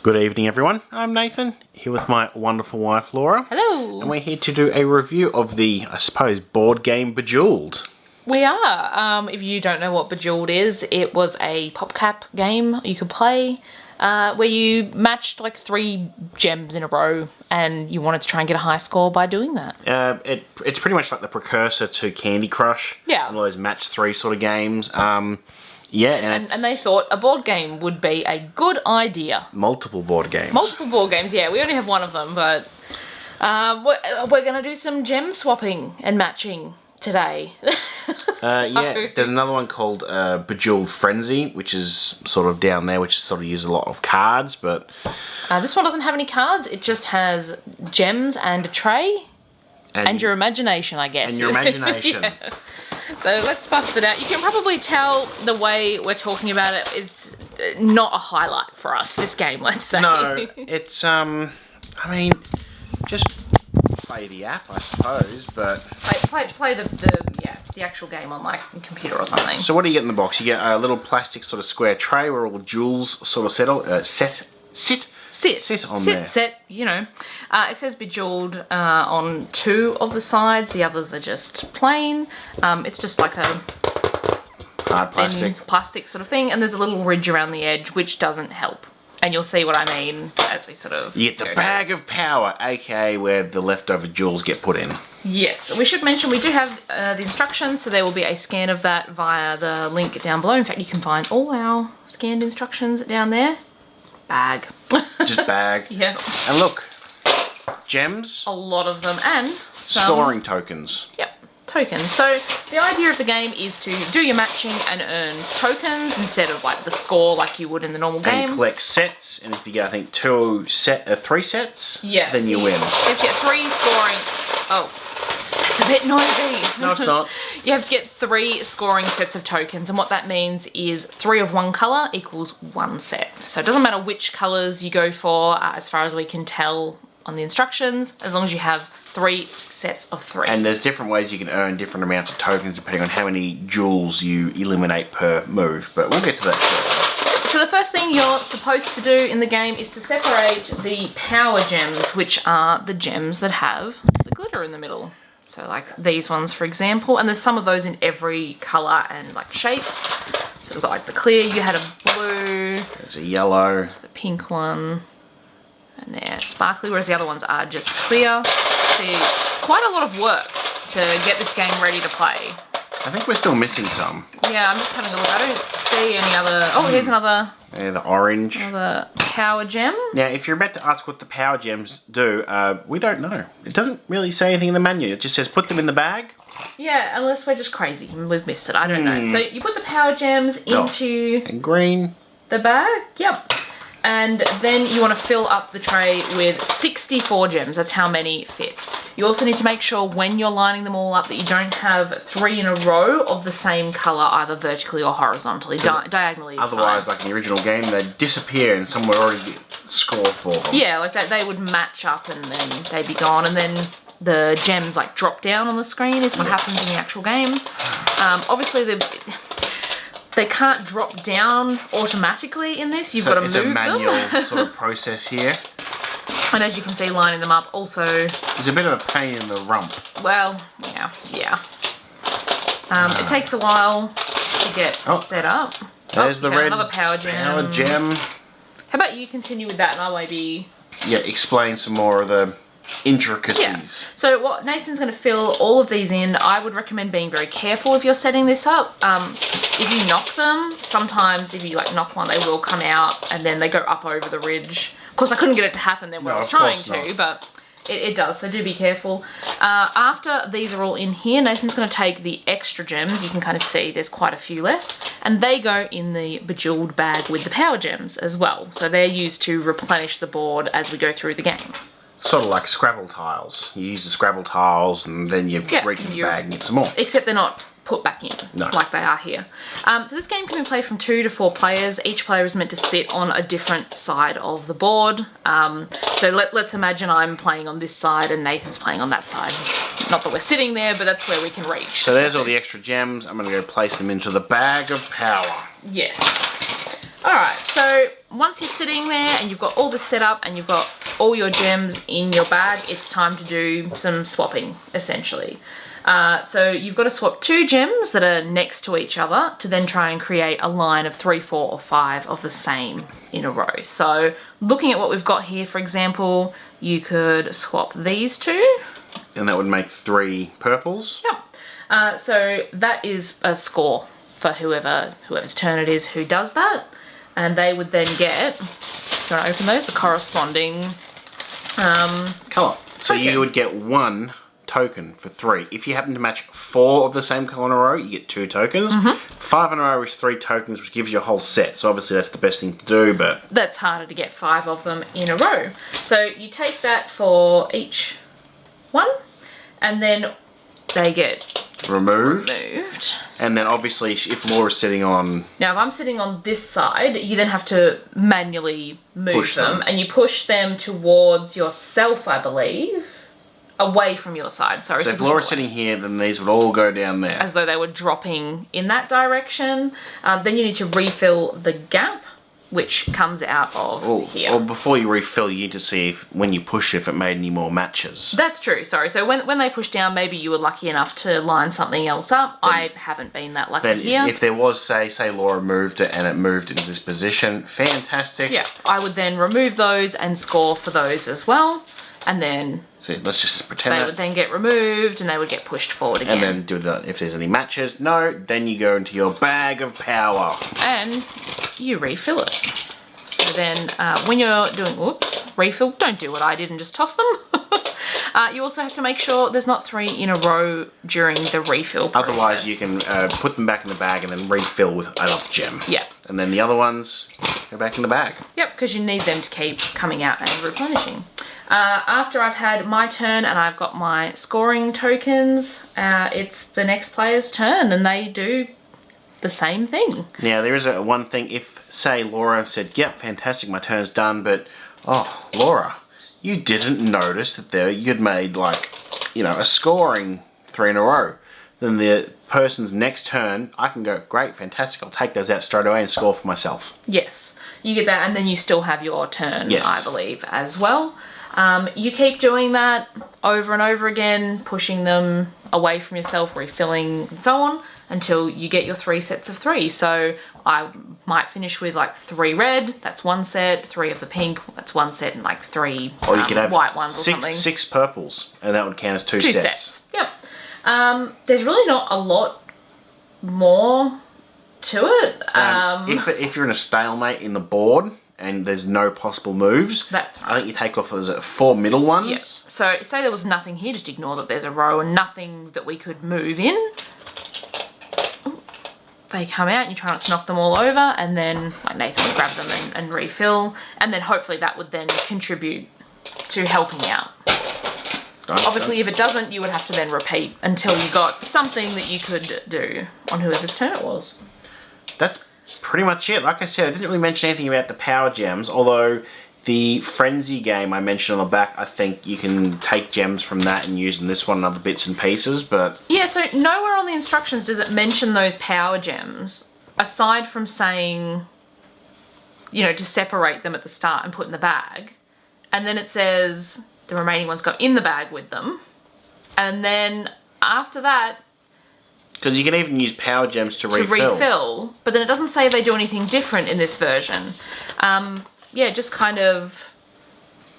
Good evening, everyone. I'm Nathan, here with my wonderful wife, Laura. Hello. And we're here to do a review of the, I suppose, board game Bejeweled. We are. If you don't know what Bejeweled is, it was a PopCap game you could play where you matched like 3 gems in a row and you wanted to try and get a high score by doing that. It's pretty much like the precursor to Candy Crush. Yeah. One of those match 3 sort of games. And they thought a board game would be a good idea. Multiple board games. Multiple board games, yeah. We only have one of them, but we're going to do some gem swapping and matching today. There's another one called Bejeweled Frenzy, which is sort of down there, which sort of uses a lot of cards, but... this one doesn't have any cards. It just has gems and a tray. And your imagination, I guess. And your imagination. Yeah. So let's bust it out. You can probably tell the way we're talking about it, it's not a highlight for us, this game, let's say. No, it's, I mean, just play the app, I suppose, but... Play the actual game on, like, a computer or something. So what do you get in the box? You get a little plastic sort of square tray where all the jewels sort of sit on there. You know. It says Bejeweled on 2 of the sides. The others are just plain. It's just like a hard plastic sort of thing. And there's a little ridge around the edge, which doesn't help. And you'll see what I mean as we sort of... You get the bag of power, aka where the leftover jewels get put in. Yes. We should mention we do have the instructions, so there will be a scan of that via the link down below. In fact, you can find all our scanned instructions down there. Bag. Just bag. Yeah. And look, gems. A lot of them, and some... Scoring tokens. Yep, tokens. So the idea of the game is to do your matching and earn tokens instead of like the score like you would in the normal game. And collect sets, and if you get, I think, 3 sets, yeah, then you win. If you get 3 scoring... Oh, that's a bit noisy. No, it's not. You have to get 3 scoring sets of tokens, and what that means is 3 of one colour equals 1 set. So it doesn't matter which colours you go for, as far as we can tell on the instructions, as long as you have 3 sets of 3. And there's different ways you can earn different amounts of tokens depending on how many jewels you eliminate per move, but we'll get to that shortly. So the first thing you're supposed to do in the game is to separate the power gems, which are the gems that have the glitter in the middle. So like these ones, for example, and there's some of those in every colour and like shape. So we've got like the clear, you had a blue. There's a yellow. There's the pink one. And they're sparkly, whereas the other ones are just clear. See, quite a lot of work to get this game ready to play. I think we're still missing some. Yeah, I'm just having a look. I don't see any other... Oh, here's another... Yeah, the orange. Another power gem. Now, if you're about to ask what the power gems do, we don't know. It doesn't really say anything in the menu. It just says put them in the bag. Yeah, unless we're just crazy and we've missed it. I don't know. So you put the power gems into... And green. The bag. Yep. And then you want to fill up the tray with 64 gems. That's how many fit. You also need to make sure when you're lining them all up that you don't have 3 in a row of the same colour, either vertically or horizontally. Diagonally is otherwise, fine. like in the original game, they'd disappear and someone would already score for them. Yeah, like that they would match up and then they'd be gone. And then the gems like drop down on the screen is what happens in the actual game. Obviously, they can't drop down automatically in this. You've got to move them. It's a manual sort of process here. And as you can see, lining them up also... It's a bit of a pain in the rump. Well, yeah. It takes a while to get set up. There's the red another power gem. Power gem. How about you continue with that and I'll maybe... Yeah, explain some more of the intricacies. Yeah. So what Nathan's going to fill all of these in. I would recommend being very careful if you're setting this up. If you knock them, sometimes if you like knock one, they will come out and then they go up over the ridge. Of course, I couldn't get it to happen then when I was trying to, but it does, so do be careful. After these are all in here, Nathan's going to take the extra gems. You can kind of see there's quite a few left, and they go in the Bejeweled bag with the power gems as well. So they're used to replenish the board as we go through the game. Sort of like Scrabble tiles. You use the Scrabble tiles and then you reach in the bag and get some more. Except they're not put back in like they are here. So this game can be played from 2 to 4 players. Each player is meant to sit on a different side of the board. So let's imagine I'm playing on this side and Nathan's playing on that side. Not that we're sitting there, but that's where we can reach. So there's all the extra gems. I'm going to go place them into the bag of power. Yes. Alright, so once you're sitting there and you've got all this set up and you've got all your gems in your bag, it's time to do some swapping, essentially. So you've got to swap 2 gems that are next to each other to then try and create a line of 3, 4, or 5 of the same in a row. So looking at what we've got here, for example, you could swap these 2. And that would make 3 purples. Yep. So that is a score for whoever's turn it is who does that. And they would then get, if you want to open those, the corresponding colour. So you would get 1 token for 3. If you happen to match 4 of the same colour in a row, you get 2 tokens. 5 in a row is 3 tokens, which gives you a whole set. So obviously that's the best thing to do, but... That's harder to get 5 of them in a row. So you take that for each one, and then they get removed. And then obviously if Laura's sitting on... Now if I'm sitting on this side, you then have to manually move them. And you push them towards yourself, I believe. Away from your side, sorry. So if Laura's sitting here, then these would all go down there. As though they were dropping in that direction. Then you need to refill the gap, which comes out of here. Or before you refill, you need to see if, when you push, if it made any more matches. That's true, sorry. So when they push down, maybe you were lucky enough to line something else up. I haven't been that lucky here. If there was, say Laura moved it and it moved into this position, fantastic. Yeah, I would then remove those and score for those as well. And then... So let's just pretend they would then get removed and they would get pushed forward again. And then do that if there's any matches. No, then you go into your bag of power. And you refill it. So then when you're doing, refill, don't do what I did and just toss them. You also have to make sure there's not 3 in a row during the refill process. Otherwise you can put them back in the bag and then refill with another gem. Yeah. And then the other ones go back in the bag. Yep, because you need them to keep coming out and replenishing. After I've had my turn and I've got my scoring tokens, it's the next player's turn and they do the same thing. Now there is one thing, if say Laura said, yep, fantastic, my turn's done, but oh, Laura, you didn't notice that you'd made like, you know, a scoring 3 in a row. Then the person's next turn, I can go, great, fantastic, I'll take those out straight away and score for myself. Yes, you get that and then you still have your turn, yes. I believe, as well. You keep doing that over and over again, pushing them away from yourself, refilling and so on, until you get your 3 sets of 3. So I might finish with like 3 red, that's 1 set, 3 of the pink, that's 1 set, and like 3 or you could have white ones or something. 6 purples, and that would count as 2 sets. Yep. There's really not a lot more to it. If you're in a stalemate in the board, and there's no possible moves. That's right. I think you take off 4 middle ones. Yes. So say there was nothing here, just ignore that there's a row and nothing that we could move in. They come out and you try not to knock them all over and then like Nathan will grab them and refill and then hopefully that would then contribute to helping out. Obviously if it doesn't you would have to then repeat until you got something that you could do on whoever's turn it was. That's pretty much it. Like I said, I didn't really mention anything about the power gems, although the Frenzy game I mentioned on the back, I think you can take gems from that and use in this one and other bits and pieces, but... Yeah, so nowhere on the instructions does it mention those power gems, aside from saying, you know, to separate them at the start and put in the bag, and then it says the remaining ones go in the bag with them, and then after that... Because you can even use power gems to refill. But then it doesn't say they do anything different in this version. Yeah, just kind of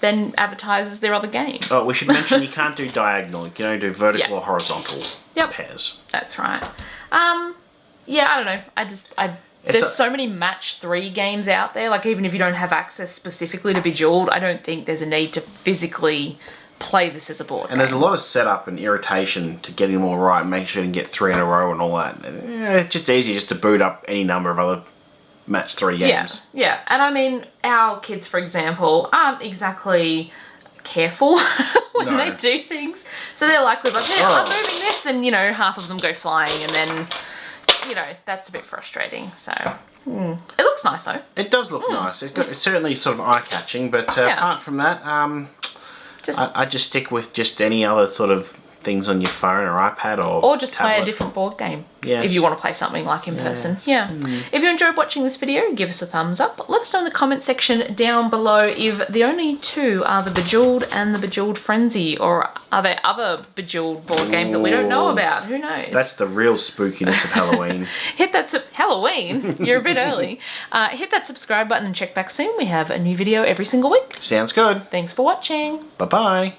then advertises their other game. Oh, we should mention you can't do diagonal. You can only do vertical or horizontal pairs. That's right. Yeah, I don't know. There's so many match 3 games out there. Like even if you don't have access specifically to Bejeweled, I don't think there's a need to physically play this as a board game. And there's a lot of setup and irritation to getting them all right and make sure you can get 3 in a row and all that. It's just easy just to boot up any number of other match 3 games. Yeah. And I mean, our kids, for example, aren't exactly careful when they do things. So they're likely like, yeah, I'm moving this, and, you know, half of them go flying, and then, you know, that's a bit frustrating. So, it looks nice, though. It does look nice. It's certainly sort of eye-catching, but apart from that, I just stick with just any other sort of things on your phone or iPad or just play a tablet. different board game. Yes. If you want to play something like in person. Yes. Yeah. If you enjoyed watching this video, give us a thumbs up. Let us know in the comment section down below if the only two are the Bejeweled and the Bejeweled Frenzy, or are there other Bejeweled board games that we don't know about? Who knows? That's the real spookiness of Halloween. Hit that Halloween. You're a bit early. Hit that subscribe button and check back soon. We have a new video every single week. Sounds good. Thanks for watching. Bye-bye.